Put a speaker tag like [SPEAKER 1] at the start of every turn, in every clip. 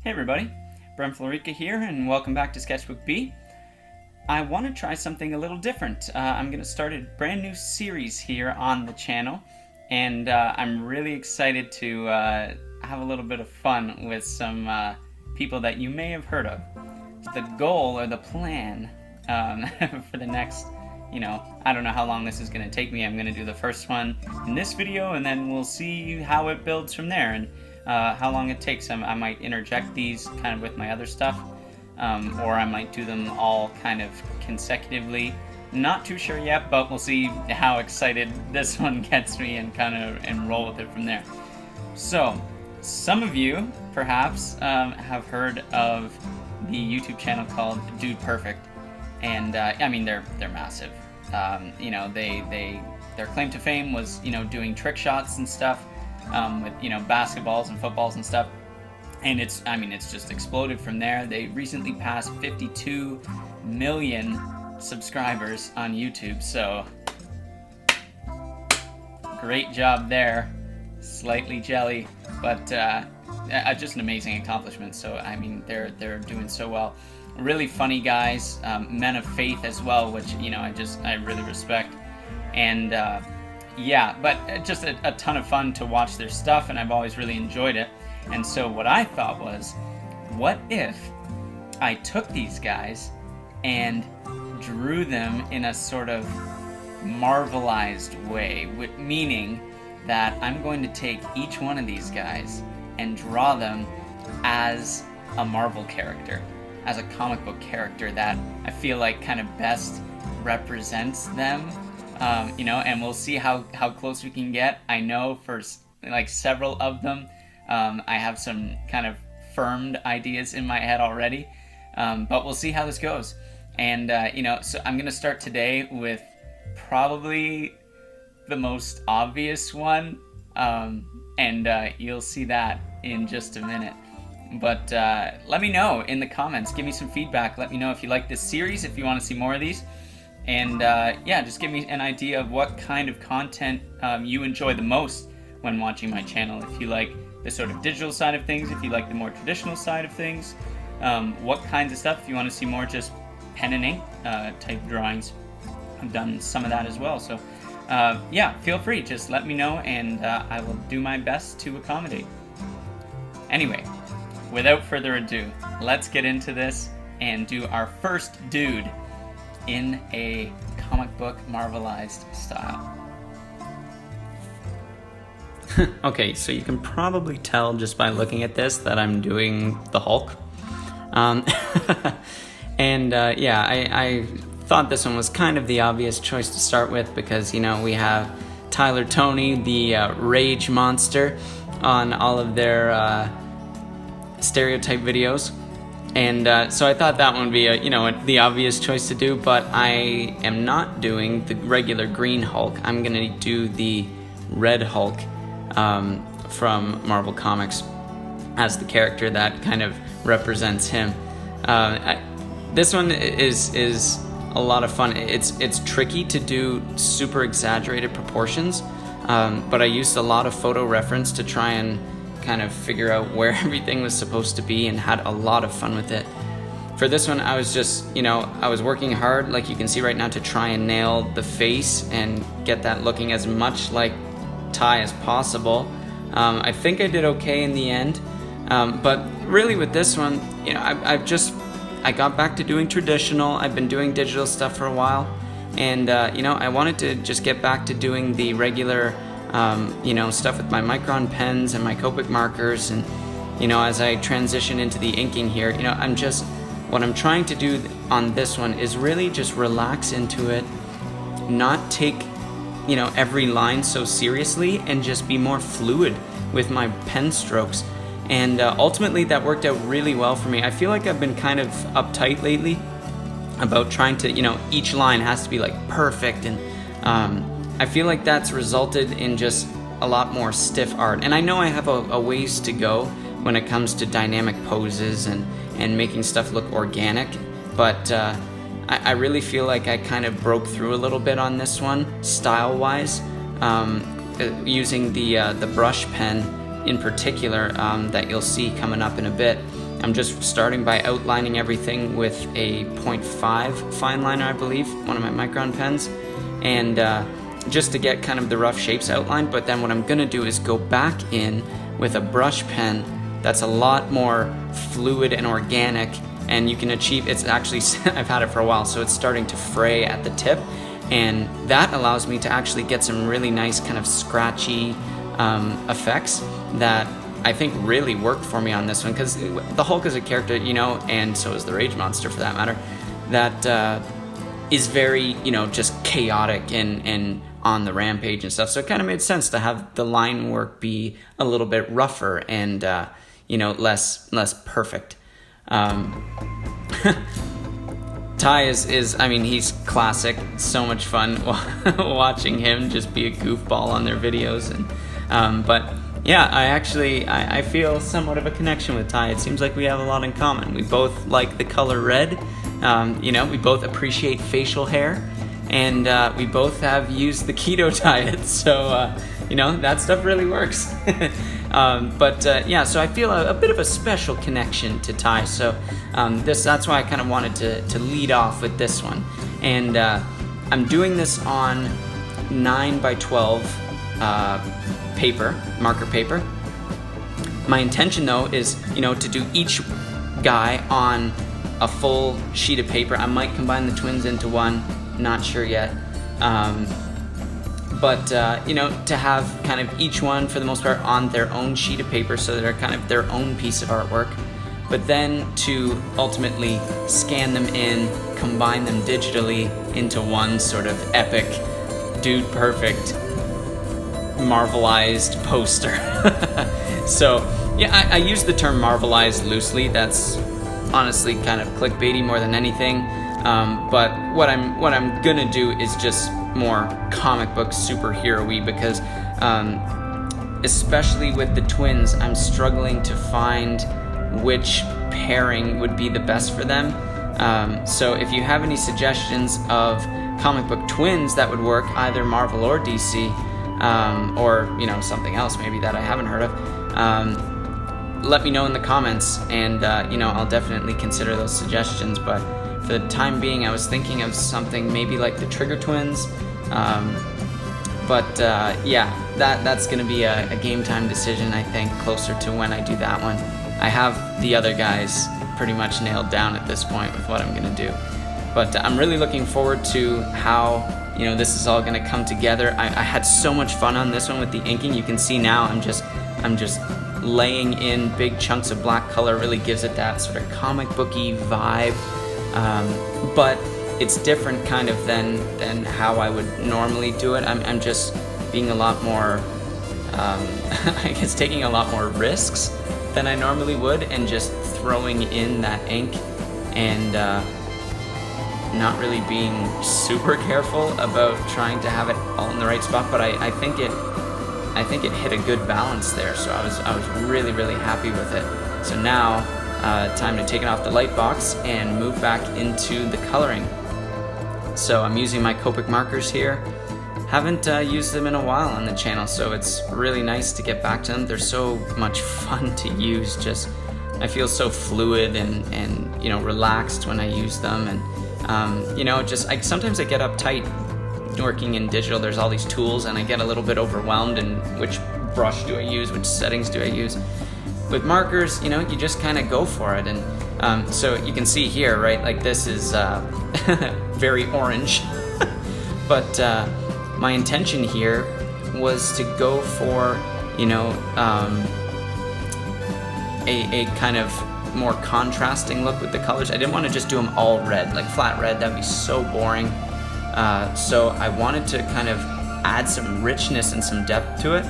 [SPEAKER 1] Hey everybody, Brent Florica here, and welcome back to Sketchbook B. I want to try something a little different. I'm going to start a brand new series here on the channel, and I'm really excited to have a little bit of fun with some people that you may have heard of. The goal or the plan for the next, I don't know how long this is going to take me. I'm going to do the first one in this video, and then we'll see how it builds from there, and how long it takes. I might interject these kind of with my other stuff, or I might do them all kind of consecutively. Not too sure yet, but we'll see how excited this one gets me and roll with it from there. So, some of you perhaps have heard of the YouTube channel called Dude Perfect, and I mean they're massive. Their claim to fame was doing trick shots and stuff. With basketballs and footballs and stuff, and it's just exploded from there. They recently passed 52 million subscribers on YouTube, so great job there. Slightly jelly, but just an amazing accomplishment. So I mean they're doing so well. Really funny guys, men of faith as well, which I really respect, and yeah, but just a ton of fun to watch their stuff, and I've always really enjoyed it. And so what I thought was, what if I took these guys and drew them in a sort of marvelized way, meaning that I'm going to take each one of these guys and draw them as a Marvel character, as a comic book character that I feel like kind of best represents them. And we'll see how close we can get. I know for like several of them, I have some kind of firmed ideas in my head already, but we'll see how this goes. And so I'm gonna start today with probably the most obvious one, and you'll see that in just a minute. But let me know in the comments. Give me some feedback. Let me know if you like this series, if you want to see more of these. And just give me an idea of what kind of content you enjoy the most when watching my channel. If you like the sort of digital side of things, if you like the more traditional side of things, what kinds of stuff. If you want to see more just pen and ink type drawings, I've done some of that as well. So feel free, just let me know, and I will do my best to accommodate. Anyway, without further ado, let's get into this and do our first dude in a comic book Marvelized style. Okay, so you can probably tell just by looking at this that I'm doing the Hulk. I thought this one was kind of the obvious choice to start with because, we have Tyler Toney, the rage monster, on all of their stereotype videos. And so I thought that one would be the obvious choice to do, but I am not doing the regular green Hulk. I'm going to do the red Hulk from Marvel Comics as the character that kind of represents him. This one is a lot of fun. It's tricky to do super exaggerated proportions, but I used a lot of photo reference to try and kind of figure out where everything was supposed to be, and had a lot of fun with it. For this one, I was just, I was working hard, like you can see right now, to try and nail the face and get that looking as much like Ty as possible. I think I did okay in the end, but really with this one, I got back to doing traditional. I've been doing digital stuff for a while, and I wanted to just get back to doing the regular stuff with my Micron pens and my Copic markers, and as I transition into the inking here, what I'm trying to do on this one is really just relax into it, not take every line so seriously, and just be more fluid with my pen strokes. And ultimately that worked out really well for me. I feel like I've been kind of uptight lately about trying to, each line has to be like perfect, and I feel like that's resulted in just a lot more stiff art. And I know I have a ways to go when it comes to dynamic poses and making stuff look organic, but I really feel like I kind of broke through a little bit on this one, style-wise, using the brush pen in particular that you'll see coming up in a bit. I'm just starting by outlining everything with a 0.5 fine liner, I believe, one of my Micron pens, and just to get kind of the rough shapes outlined. But then what I'm gonna do is go back in with a brush pen that's a lot more fluid and organic, and you can achieve, it's actually, I've had it for a while, so it's starting to fray at the tip, and that allows me to actually get some really nice kind of scratchy effects that I think really worked for me on this one, because the Hulk is a character, you know, and so is the Rage Monster for that matter, that is very, you know, just chaotic and on the rampage and stuff. So it kind of made sense to have the line work be a little bit rougher and, you know, less perfect. Ty is, I mean, he's classic. So much fun watching him just be a goofball on their videos. And but yeah, I feel somewhat of a connection with Ty. It seems like we have a lot in common. We both like the color red. You know, we both appreciate facial hair, and we both have used the keto diet. So you know, that stuff really works. Yeah, so I feel a bit of a special connection to Ty. So that's why I kind of wanted to lead off with this one. And I'm doing this on 9x12 paper, marker paper. My intention though is, you know, to do each guy on a full sheet of paper. I might combine the twins into one, not sure yet. You know, to have kind of each one, for the most part, on their own sheet of paper, so they're kind of their own piece of artwork, but then to ultimately scan them in, combine them digitally into one sort of epic, Dude Perfect, Marvelized poster. So, yeah, I use the term Marvelized loosely. That's honestly kind of clickbaity more than anything. But what I'm gonna do is just more comic book superhero-y, because especially with the twins, I'm struggling to find which pairing would be the best for them. So if you have any suggestions of comic book twins that would work, either Marvel or DC, or you know, something else maybe that I haven't heard of, let me know in the comments, and you know, I'll definitely consider those suggestions. But for the time being, I was thinking of something maybe like the Trigger Twins. Yeah, that's going to be a game time decision, I think, closer to when I do that one. I have the other guys pretty much nailed down at this point with what I'm going to do. But I'm really looking forward to how, you know, this is all going to come together. I had so much fun on this one with the inking. You can see now I'm just laying in big chunks of black color. Really gives it that sort of comic booky vibe. But it's different kind of than how I would normally do it. I'm just being a lot more, I guess taking a lot more risks than I normally would, and just throwing in that ink and not really being super careful about trying to have it all in the right spot. But I think it hit a good balance there. So I was really, really happy with it. So now time to take it off the light box and move back into the coloring. So I'm using my Copic markers here. Haven't used them in a while on the channel, so it's really nice to get back to them. They're so much fun to use. Just, I feel so fluid and you know, relaxed when I use them. And you know, just sometimes I get uptight working in digital. There's all these tools, and I get a little bit overwhelmed. And which brush do I use? Which settings do I use? With markers, you know, you just kind of go for it. And so you can see here, right? Like this is very orange, but my intention here was to go for, you know, a kind of more contrasting look with the colors. I didn't want to just do them all red, like flat red. That'd be so boring. So I wanted to kind of add some richness and some depth to it.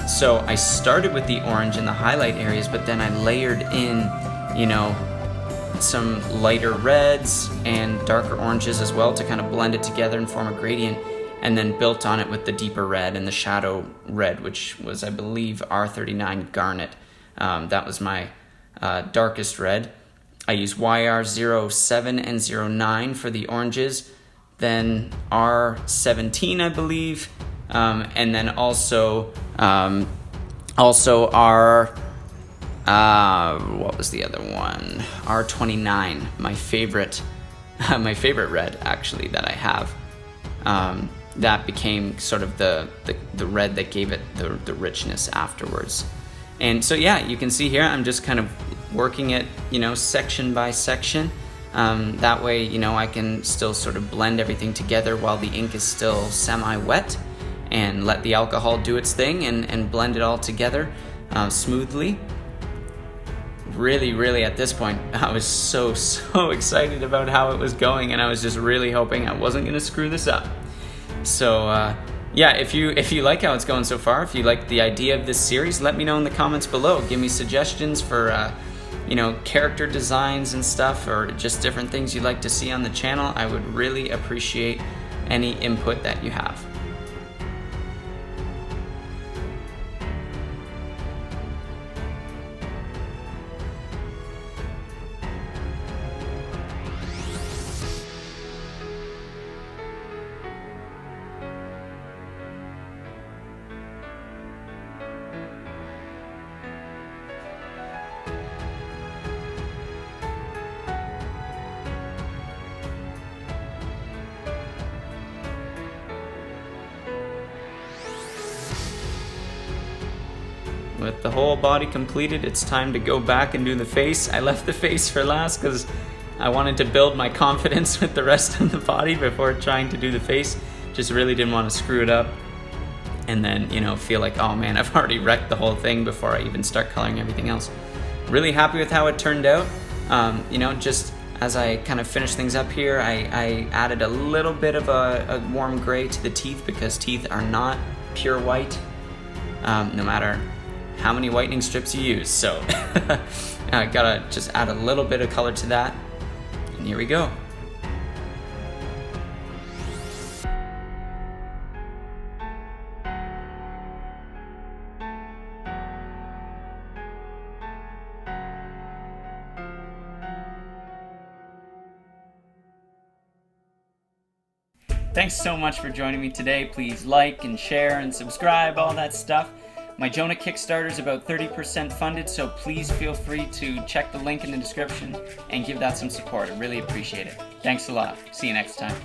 [SPEAKER 1] So I started with the orange in the highlight areas, but then I layered in, you know, some lighter reds and darker oranges as well to kind of blend it together and form a gradient, and then built on it with the deeper red and the shadow red, which was, I believe, R39 Garnet. That was my darkest red. I used YR07 and 09 for the oranges, then R17, I believe, and then also R, What was the other one? R29, my favorite red actually that I have. That became sort of the red that gave it the richness afterwards. And so yeah, you can see here I'm just kind of working it, section by section. That way, I can still sort of blend everything together while the ink is still semi-wet, and let the alcohol do its thing and blend it all together smoothly. Really at this point, I was so excited about how it was going, and I was just really hoping I wasn't going to screw this up. So yeah, if you like how it's going so far, if you like the idea of this series, let me know in the comments below. Give me suggestions for character designs and stuff, or just different things you'd like to see on the channel. I would really appreciate any input that you have. With the whole body completed, it's time to go back and do the face. I left the face for last because I wanted to build my confidence with the rest of the body before trying to do the face. Just really didn't want to screw it up and then, feel like, oh man, I've already wrecked the whole thing before I even start coloring everything else. Really happy with how it turned out. Just as I kind of finished things up here, I added a little bit of a warm gray to the teeth, because teeth are not pure white, no matter how many whitening strips you use. So I gotta just add a little bit of color to that, and here we go. Thanks so much for joining me today. Please like and share and subscribe, all that stuff. My Jonah Kickstarter is about 30% funded, so please feel free to check the link in the description and give that some support. I really appreciate it. Thanks a lot. See you next time.